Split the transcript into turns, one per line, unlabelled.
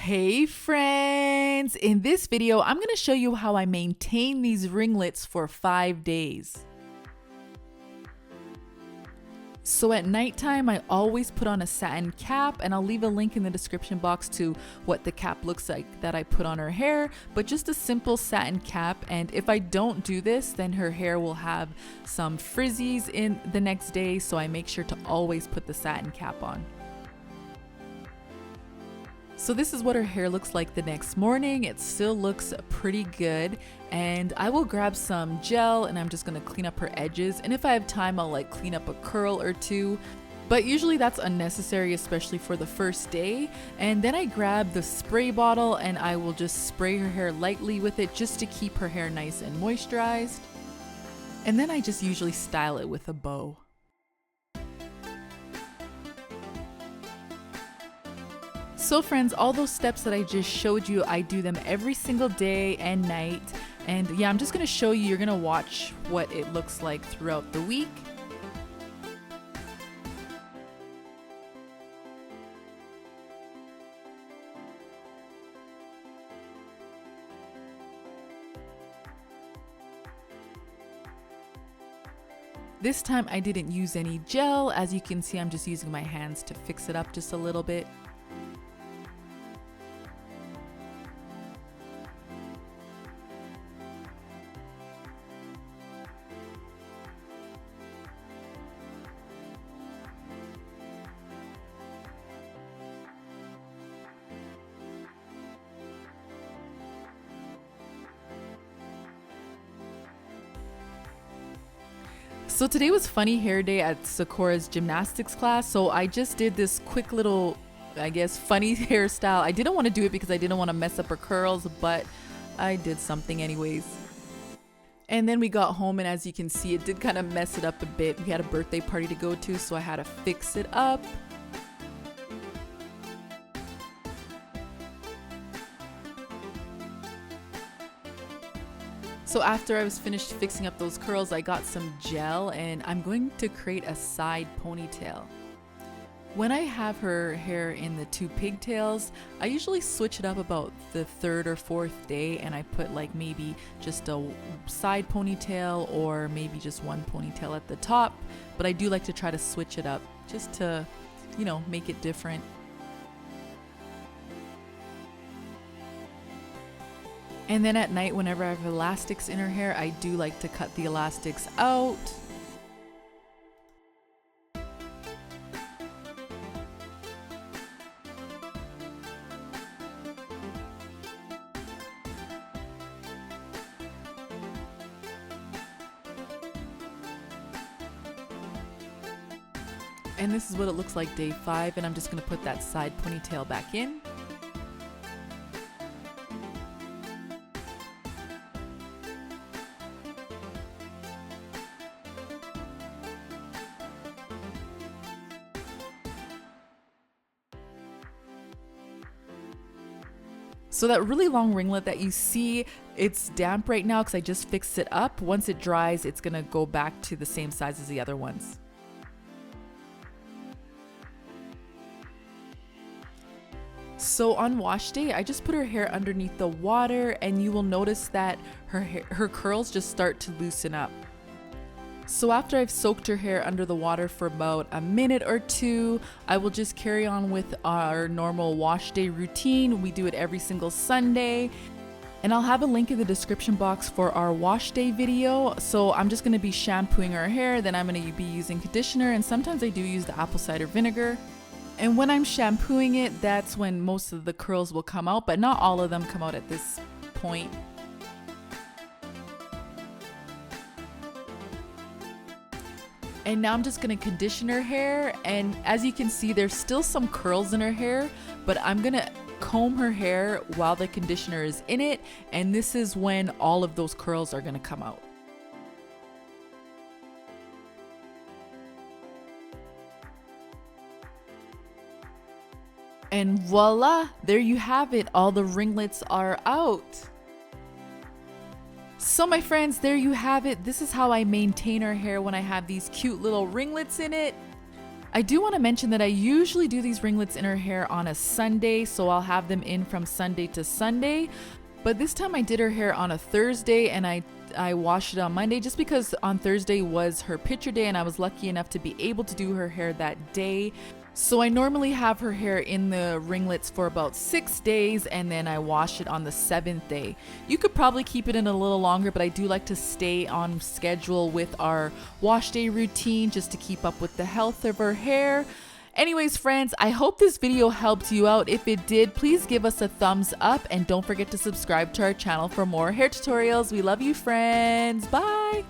Hey friends! In this video, I'm going to show you how I maintain these ringlets for 5 days. So at nighttime, I always put on a satin cap, and I'll leave a link in the description box to what the cap looks like that I put on her hair, but just a simple satin cap. And if I don't do this, then her hair will have some frizzies in the next day, so I make sure to always put the satin cap on. So this is what her hair looks like the next morning. It still looks pretty good, and I will grab some gel and I'm just gonna clean up her edges, and if I have time I'll like clean up a curl or two, but usually that's unnecessary, especially for the first day. And then I grab the spray bottle and I will just spray her hair lightly with it just to keep her hair nice and moisturized, and then I just usually style it with a bow. So friends, all those steps that I just showed you, I do them every single day and night. And yeah, I'm just gonna show you, you're gonna watch what it looks like throughout the week. This time I didn't use any gel. As you can see, I'm just using my hands to fix it up just a little bit. So today was funny hair day at Sekora's gymnastics class, so I just did this quick little, I guess, funny hairstyle. I didn't want to do it because I didn't want to mess up her curls, but I did something anyways. And then we got home, and as you can see, it did kind of mess it up a bit. We had a birthday party to go to, so I had to fix it up. So after I was finished fixing up those curls, I got some gel and I'm going to create a side ponytail. When I have her hair in the 2 pigtails, I usually switch it up about the 3rd or 4th day, and I put like maybe just a side ponytail or maybe just one ponytail at the top. But I do like to try to switch it up just to, you know, make it different. And then at night, whenever I have elastics in her hair, I do like to cut the elastics out. And this is what it looks like day 5, and I'm just gonna put that side ponytail back in. So that really long ringlet that you see, it's damp right now because I just fixed it up. Once it dries, it's gonna go back to the same size as the other ones. So on wash day, I just put her hair underneath the water, and you will notice that her curls just start to loosen up. So after I've soaked her hair under the water for about a minute or 2, I will just carry on with our normal wash day routine. We do it every single Sunday. And I'll have a link in the description box for our wash day video. So I'm just going to be shampooing her hair, then I'm going to be using conditioner, and sometimes I do use the apple cider vinegar. And when I'm shampooing it, that's when most of the curls will come out, but not all of them come out at this point. And now I'm just gonna condition her hair, and as you can see, there's still some curls in her hair, but I'm gonna comb her hair while the conditioner is in it, and this is when all of those curls are gonna come out. And voila, there you have it, all the ringlets are out. So my friends, there you have it. This is how I maintain her hair when I have these cute little ringlets in it. I do want to mention that I usually do these ringlets in her hair on a Sunday, so I'll have them in from Sunday to Sunday. But this time I did her hair on a Thursday and I washed it on Monday just because on Thursday was her picture day and I was lucky enough to be able to do her hair that day. So I normally have her hair in the ringlets for about 6 days and then I wash it on the 7th day. You could probably keep it in a little longer, but I do like to stay on schedule with our wash day routine just to keep up with the health of her hair. Anyways, friends, I hope this video helped you out. If it did, please give us a thumbs up and don't forget to subscribe to our channel for more hair tutorials. We love you, friends. Bye.